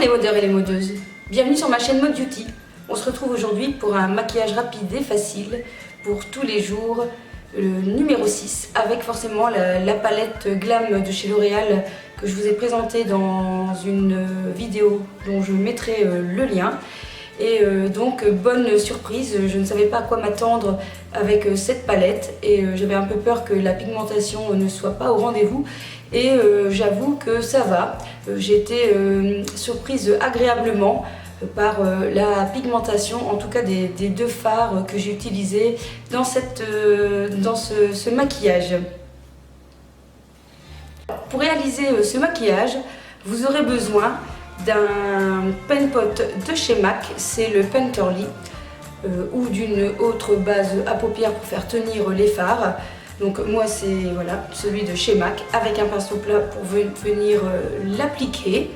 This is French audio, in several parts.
les modeurs et les modeuses, bienvenue sur ma chaîne Mode Beauty. On se retrouve aujourd'hui pour un maquillage rapide et facile pour tous les jours, le numéro 6, avec forcément la palette Glam de chez L'Oréal que je vous ai présentée dans une vidéo dont je mettrai le lien. Et donc bonne surprise, je ne savais pas à quoi m'attendre avec cette palette et j'avais un peu peur que la pigmentation ne soit pas au rendez-vous. Et j'avoue que ça va, j'ai été surprise agréablement par la pigmentation, en tout cas des deux fards que j'ai utilisés dans ce maquillage. Pour réaliser ce maquillage, vous aurez besoin d'un pen pot de chez MAC, c'est le Painterly, ou d'une autre base à paupières pour faire tenir les fards. Donc moi c'est voilà, celui de chez MAC avec un pinceau plat pour venir l'appliquer.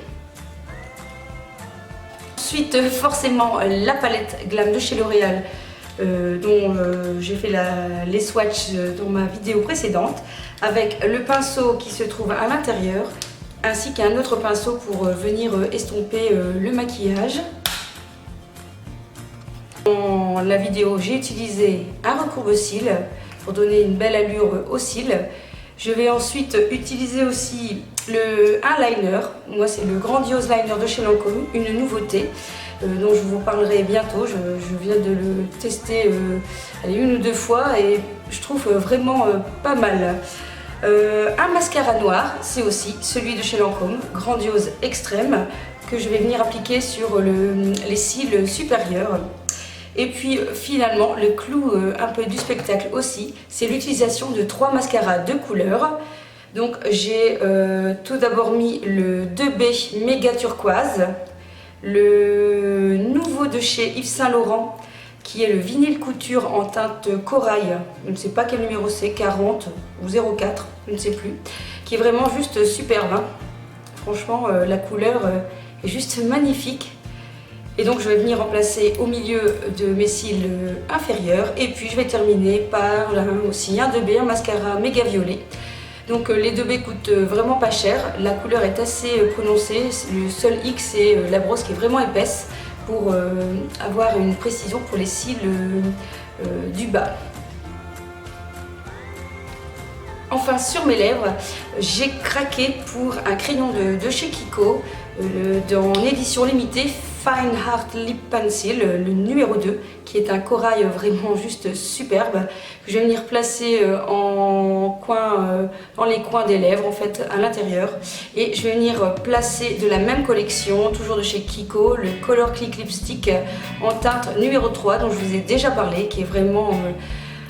Ensuite forcément la palette Glam de chez L'Oréal dont j'ai fait les swatchs dans ma vidéo précédente, avec le pinceau qui se trouve à l'intérieur ainsi qu'un autre pinceau pour venir estomper le maquillage. Dans la vidéo j'ai utilisé un recourbe-cils pour donner une belle allure aux cils. Je vais ensuite utiliser aussi un liner. Moi c'est le Grandiose Liner de chez Lancôme, une nouveauté dont je vous parlerai bientôt. Je viens de le tester une ou deux fois et je trouve vraiment pas mal. Un mascara noir, c'est aussi celui de chez Lancôme, Grandiose Extrême, que je vais venir appliquer sur les cils supérieurs. Et puis finalement, le clou un peu du spectacle aussi, c'est l'utilisation de 3 mascaras de couleurs. Donc j'ai tout d'abord mis le 2B Méga Turquoise, le nouveau de chez Yves Saint Laurent, qui est le vinyle couture en teinte corail, je ne sais pas quel numéro c'est, 40 ou 04, je ne sais plus, qui est vraiment juste superbe, hein. Franchement la couleur est juste magnifique. Et donc je vais venir remplacer au milieu de mes cils inférieurs et puis je vais terminer par aussi un 2B, un mascara méga violet. Donc les 2B coûtent vraiment pas cher, la couleur est assez prononcée, le seul hic c'est la brosse qui est vraiment épaisse pour avoir une précision pour les cils du bas. Enfin sur mes lèvres, j'ai craqué pour un crayon de chez Kiko dans édition limitée, Fine Heart Lip Pencil, le numéro 2, qui est un corail vraiment juste superbe, que je vais venir placer dans les coins des lèvres, en fait, à l'intérieur. Et je vais venir placer de la même collection, toujours de chez Kiko, le Color Click Lipstick en teinte numéro 3, dont je vous ai déjà parlé, qui est vraiment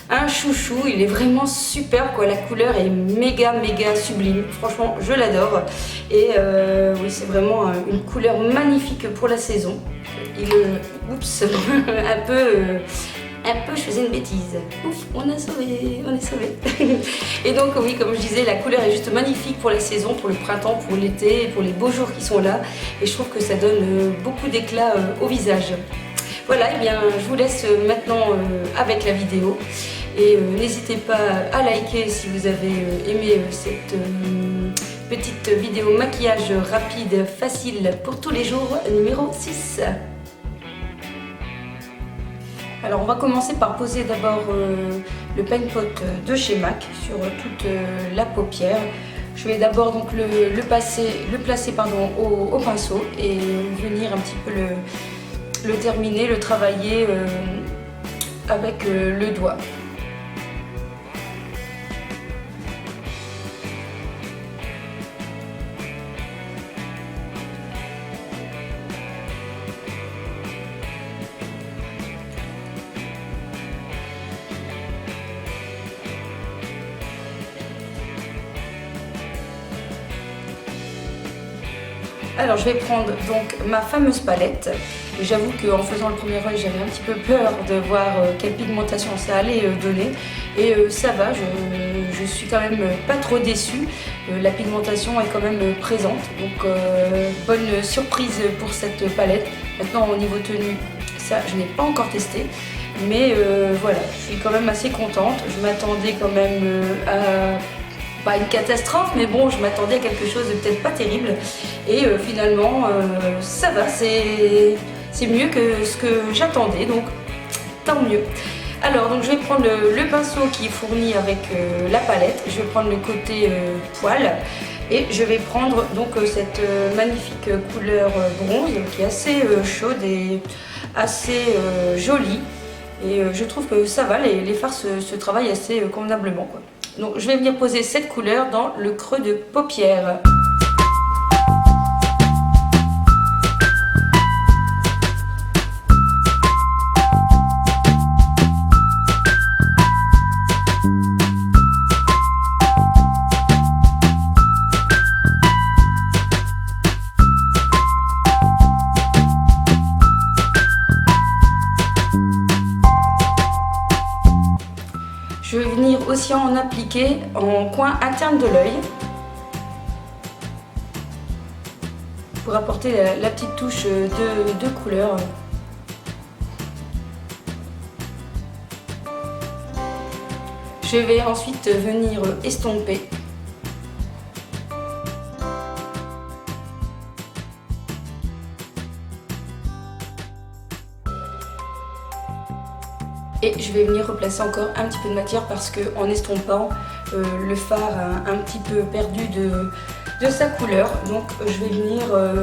un chouchou. Il est vraiment superbe, quoi. La couleur est méga sublime, franchement je l'adore. Et oui, c'est vraiment une couleur magnifique pour la saison. Oups, un peu je faisais une bêtise. Ouf, on est sauvé. Et donc oui, comme je disais, la couleur est juste magnifique pour la saison, pour le printemps, pour l'été, pour les beaux jours qui sont là. Et je trouve que ça donne beaucoup d'éclat au visage. Voilà, et bien je vous laisse maintenant avec la vidéo. Et n'hésitez pas à liker si vous avez aimé cette petite vidéo maquillage rapide, facile pour tous les jours, numéro 6. Alors on va commencer par poser d'abord le pen pot de chez MAC sur toute la paupière. Je vais d'abord donc le placer au pinceau et venir un petit peu le terminer, le travailler avec le doigt. Alors je vais prendre donc ma fameuse palette. J'avoue qu'en faisant le premier œil, j'avais un petit peu peur de voir quelle pigmentation ça allait donner. Et ça va, je suis quand même pas trop déçue. La pigmentation est quand même présente. Donc bonne surprise pour cette palette. Maintenant au niveau tenue, ça je n'ai pas encore testé. Mais voilà, je suis quand même assez contente. Je m'attendais quand même à pas une catastrophe, mais bon, je m'attendais à quelque chose de peut-être pas terrible. Et finalement, ça va, c'est mieux que ce que j'attendais, donc tant mieux. Alors, donc je vais prendre le pinceau qui est fourni avec la palette. Je vais prendre le côté poil et je vais prendre donc cette magnifique couleur bronze qui est assez chaude et assez jolie. Et je trouve que ça va, les fards se travaillent assez convenablement, quoi. Donc je vais venir poser cette couleur dans le creux de paupière. Je vais venir aussi en appliquer en coin interne de l'œil pour apporter la petite touche de couleur. Je vais ensuite venir estomper. Et je vais venir replacer encore un petit peu de matière parce qu'en estompant, le fard a un petit peu perdu de sa couleur. Donc je vais venir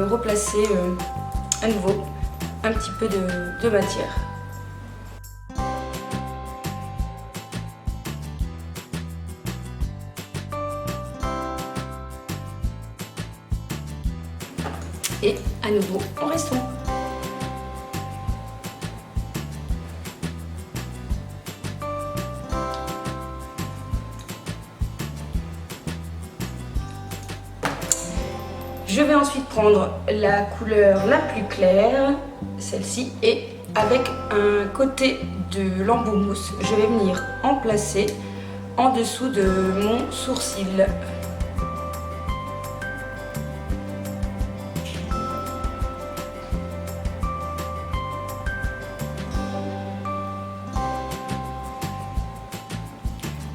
replacer à nouveau un petit peu de matière. Et à nouveau, on restompe. Je vais ensuite prendre la couleur la plus claire, celle-ci, et avec un côté de l'embout mousse, je vais venir en placer en dessous de mon sourcil.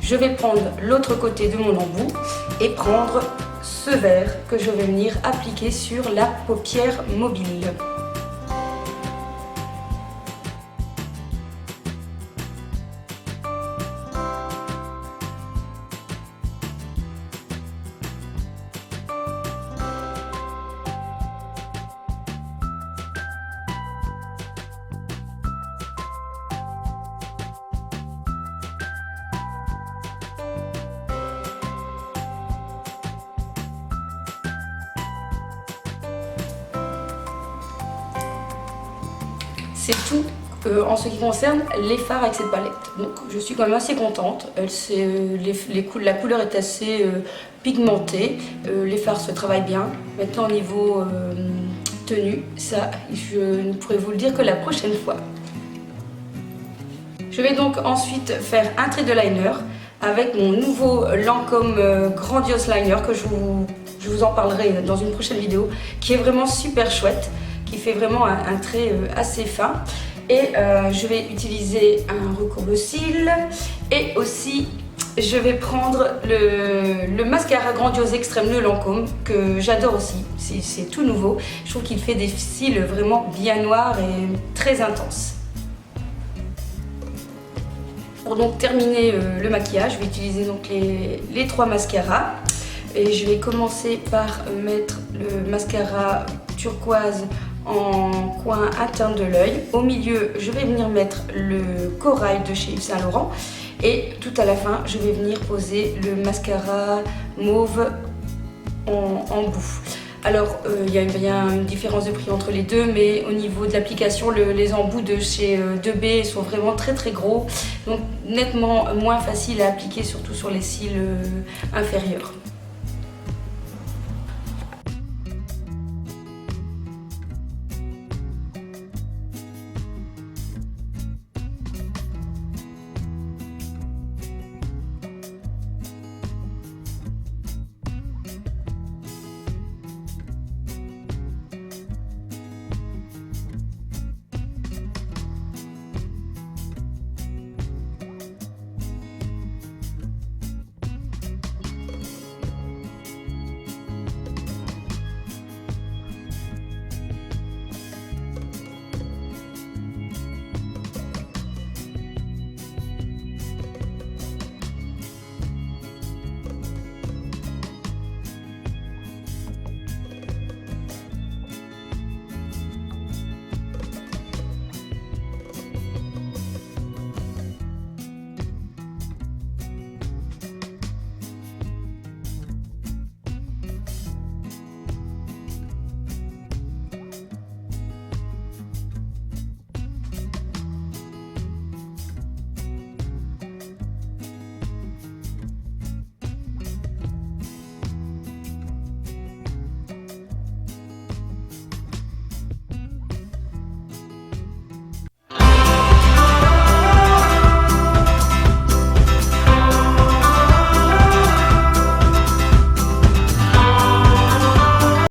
Je vais prendre l'autre côté de mon embout et prendre ce vert que je vais venir appliquer sur la paupière mobile. C'est tout en ce qui concerne les fards avec cette palette. Donc je suis quand même assez contente. La couleur est assez pigmentée. Les fards se travaillent bien. Maintenant au niveau tenue, ça je ne pourrai vous le dire que la prochaine fois. Je vais donc ensuite faire un trait de liner avec mon nouveau Lancôme Grandiose Liner que je vous en parlerai dans une prochaine vidéo, qui est vraiment super chouette, qui fait vraiment un trait assez fin. Et je vais utiliser un recourbe-cils et aussi je vais prendre le mascara Grandiose Extrême de Lancôme que j'adore aussi, c'est tout nouveau. Je trouve qu'il fait des cils vraiment bien noirs et très intenses. Pour donc terminer le maquillage, je vais utiliser donc les trois mascaras. Et je vais commencer par mettre le mascara turquoise en coin interne de l'œil. Au milieu, je vais venir mettre le corail de chez Yves Saint Laurent. Et tout à la fin, je vais venir poser le mascara mauve en bout. Alors, il y a bien une différence de prix entre les deux, mais au niveau de l'application, les embouts de chez 2B sont vraiment très très gros. Donc, nettement moins facile à appliquer, surtout sur les cils inférieurs.